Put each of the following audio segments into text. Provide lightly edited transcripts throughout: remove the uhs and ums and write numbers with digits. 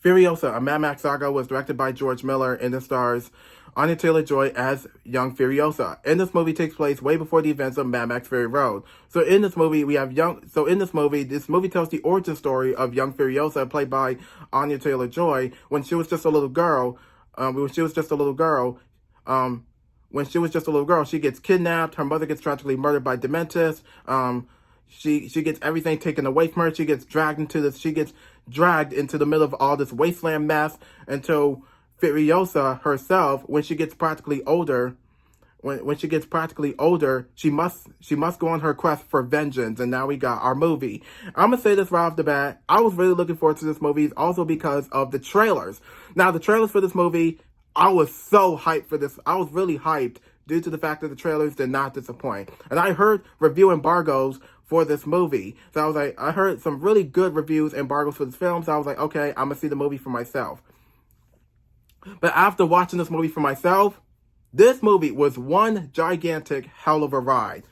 Furiosa, a Mad Max Saga, was directed by George Miller and it stars Anya Taylor-Joy as young Furiosa. And this movie takes place way before the events of Mad Max Fury Road. So in this movie, this movie tells the origin story of young Furiosa, played by Anya Taylor-Joy, when she was just a little girl. When she was just a little girl, she gets kidnapped. Her mother gets tragically murdered by Dementis. She gets everything taken away from her. She gets dragged into the middle of all this wasteland mess until Furiosa herself, when she gets practically older, she must go on her quest for vengeance. And now we got our movie. I'm gonna say this right off the bat. I was really looking forward to this movie, also because of the trailers. Now, the trailers for this movie, I was so hyped for this. I was really hyped due to the fact that the trailers did not disappoint. And I heard review embargoes for this movie. So I was like, I heard some really good reviews, embargoes for this film. So I was like, okay, I'm gonna see the movie for myself. But after watching this movie for myself, this movie was one gigantic hell of a ride.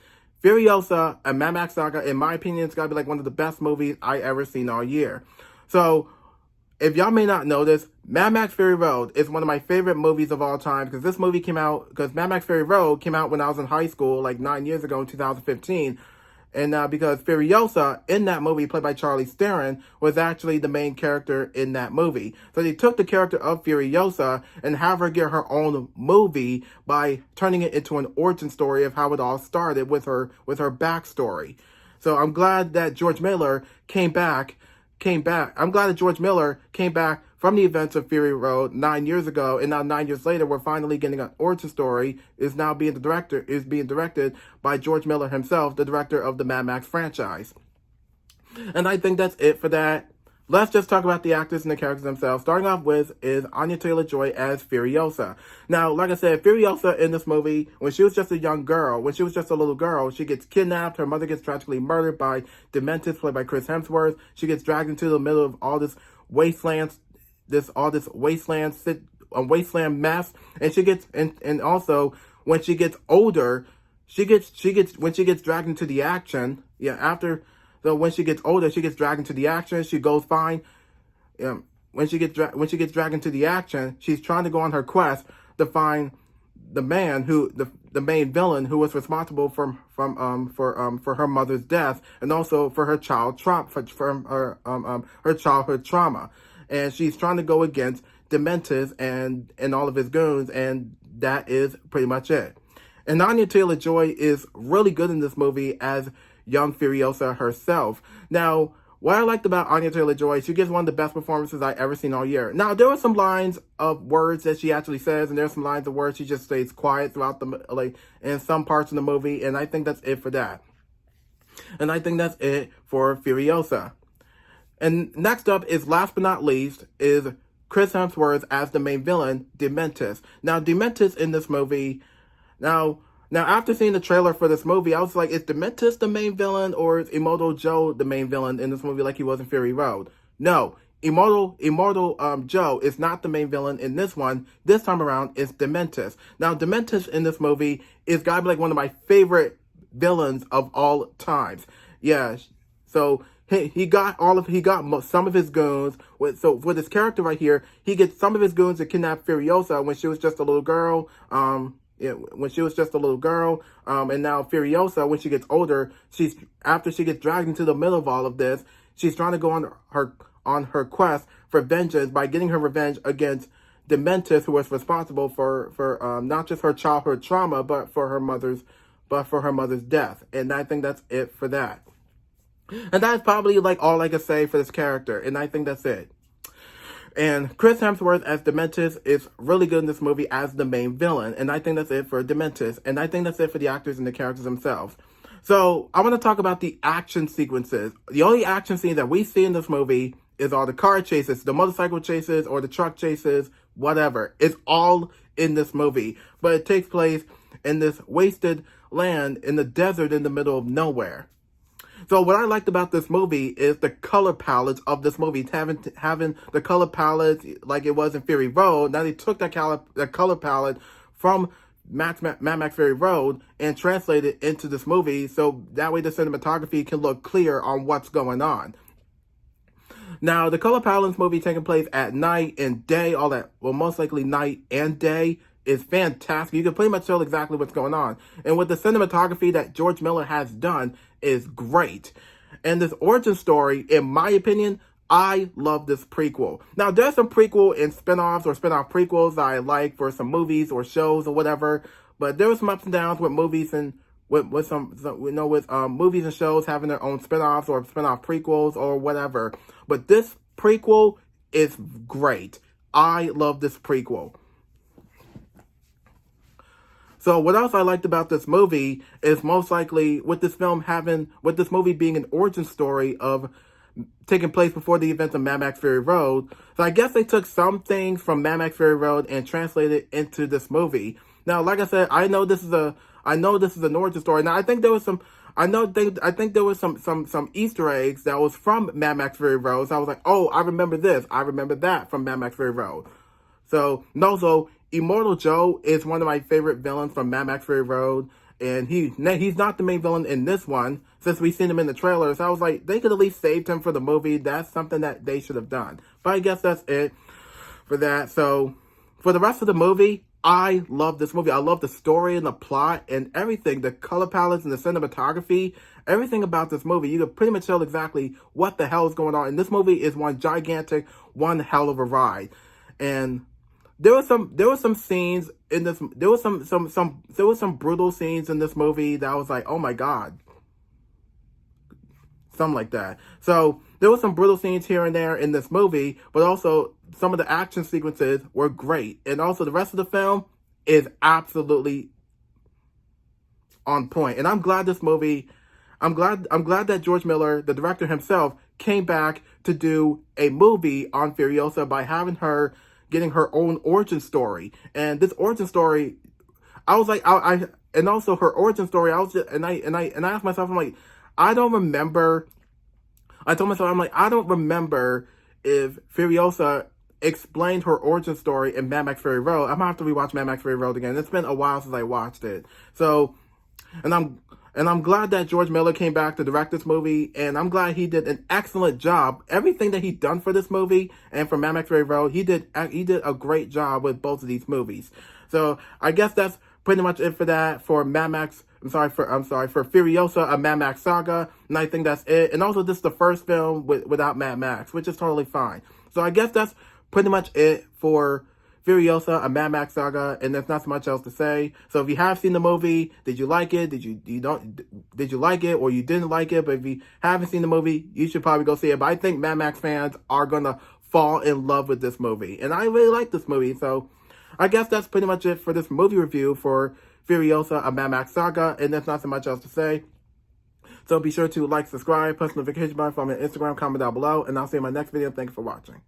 Furiosa, a Mad Max Saga, in my opinion, it's gotta be like one of the best movies I ever seen all year. So, if y'all may not know this, Mad Max Fury Road is one of my favorite movies of all time, because Mad Max Fury Road came out when I was in high school, like 9 years ago in 2015. And because Furiosa, in that movie, played by Charlize Theron, was actually the main character in that movie. So they took the character of Furiosa and have her get her own movie by turning it into an origin story of how it all started with her backstory. So I'm glad that George Miller came back. I'm glad that George Miller came back from the events of Fury Road 9 years ago, and now 9 years later, we're finally getting an origin story. Is being directed by George Miller himself, the director of the Mad Max franchise. And I think that's it for that. Let's just talk about the actors and the characters themselves. Starting off with is Anya Taylor-Joy as Furiosa. Now, like I said, Furiosa in this movie, when she was just a little girl, she gets kidnapped. Her mother gets tragically murdered by Dementis, played by Chris Hemsworth. She gets dragged into the middle of all this wasteland mess. And also when she gets older, when she gets dragged into the action, So when she gets older, she gets dragged into the action. She goes fine. When she gets dragged into the action, she's trying to go on her quest to find the man the main villain who was responsible for her mother's death, and also for her her childhood trauma. And she's trying to go against Dementis and all of his goons, and that is pretty much it. And Anya Taylor-Joy is really good in this movie as young Furiosa herself. Now, what I liked about Anya Taylor-Joy, she gives one of the best performances I ever seen all year. Now, there are some lines of words that she actually says, and there's some lines of words she just stays quiet throughout in some parts of the movie, and I think that's it for that. And I think that's it for Furiosa. And next up is, last but not least, is Chris Hemsworth as the main villain, Dementis. Now, Dementis in this movie, Now, after seeing the trailer for this movie, I was like, is Dementis the main villain, or is Immortal Joe the main villain in this movie like he was in Fury Road? No, Immortal Joe is not the main villain in this one. This time around, it's Dementis. Now, Dementis in this movie is gotta be like one of my favorite villains of all times. Yeah, so he got some of his goons. So with this character right here, he gets some of his goons to kidnap Furiosa when she was just a little girl. And now Furiosa, when she gets older, after she gets dragged into the middle of all of this, she's trying to go on her quest for vengeance by getting her revenge against Dementis, who was responsible for not just her childhood trauma, but for her mother's death. And I think that's it for that. And that's probably like all I can say for this character, and I think that's it. And Chris Hemsworth as Dementis is really good in this movie as the main villain. And I think that's it for Dementis. And I think that's it for the actors and the characters themselves. So I want to talk about the action sequences. The only action scene that we see in this movie is all the car chases, the motorcycle chases, or the truck chases, whatever. It's all in this movie. But it takes place in this wasted land in the desert in the middle of nowhere. So what I liked about this movie is the color palette of this movie. Having the color palette like it was in Fury Road. Now they took that color palette from Mad Max Fury Road and translated it into this movie, so that way the cinematography can look clear on what's going on. Now, the color palette in this movie taking place at night and day, all that, well, most likely night and day, is fantastic. You can pretty much tell exactly what's going on. And with the cinematography that George Miller has done is great. And this origin story, in my opinion, I love this prequel. Now, there's some prequel and spin-offs or spin-off prequels I like for some movies or shows or whatever, but there was some ups and downs with movies and with movies and shows having their own spin-offs or spin-off prequels or whatever. But this prequel is great. I love this prequel. So what else I liked about this movie is most likely with this movie being an origin story of taking place before the events of Mad Max Fury Road. So I guess they took some things from Mad Max Fury Road and translated it into this movie. Now, like I said, I know this is an origin story. Now, I think there was some Easter eggs that was from Mad Max Fury Road. So I was like, oh, I remember this. I remember that from Mad Max Fury Road. So, and also, Immortal Joe is one of my favorite villains from Mad Max Fury Road. And he's not the main villain in this one, since we've seen him in the trailers. I was like, they could at least saved him for the movie. That's something that they should have done. But I guess that's it for that. So, for the rest of the movie, I love this movie. I love the story and the plot and everything. The color palettes and the cinematography. Everything about this movie. You can pretty much tell exactly what the hell is going on. And this movie is one hell of a ride. And there was some scenes in this. There was some brutal scenes in this movie that I was like, oh my god, something like that. So there was some brutal scenes here and there in this movie, but also some of the action sequences were great, and also the rest of the film is absolutely on point. And I'm glad this movie. I'm glad that George Miller, the director himself, came back to do a movie on Furiosa by having her getting her own origin story. And this origin story, I was like, and also her origin story, I was just, and I asked myself, I'm like, I told myself, I'm like, I don't remember if Furiosa explained her origin story in Mad Max Fury Road. I'm gonna have to rewatch Mad Max Fury Road again. It's been a while since I watched it. So, and I'm glad that George Miller came back to direct this movie, and I'm glad he did an excellent job. Everything that he done for this movie and for Mad Max Fury Road, he did a great job with both of these movies. So I guess that's pretty much it for that for Mad Max. For Furiosa, a Mad Max Saga, and I think that's it. And also, this is the first film without Mad Max, which is totally fine. So I guess that's pretty much it for Furiosa, a Mad Max Saga, and there's not so much else to say. So if you have seen the movie, did you like it? Did you like it, or you didn't like it? But if you haven't seen the movie, you should probably go see it. But I think Mad Max fans are gonna fall in love with this movie, and I really like this movie. So I guess that's pretty much it for this movie review for Furiosa, a Mad Max Saga, and there's not so much else to say. So be sure to like, subscribe, press the notification button, follow me on Instagram, comment down below, and I'll see you in my next video. Thank you for watching.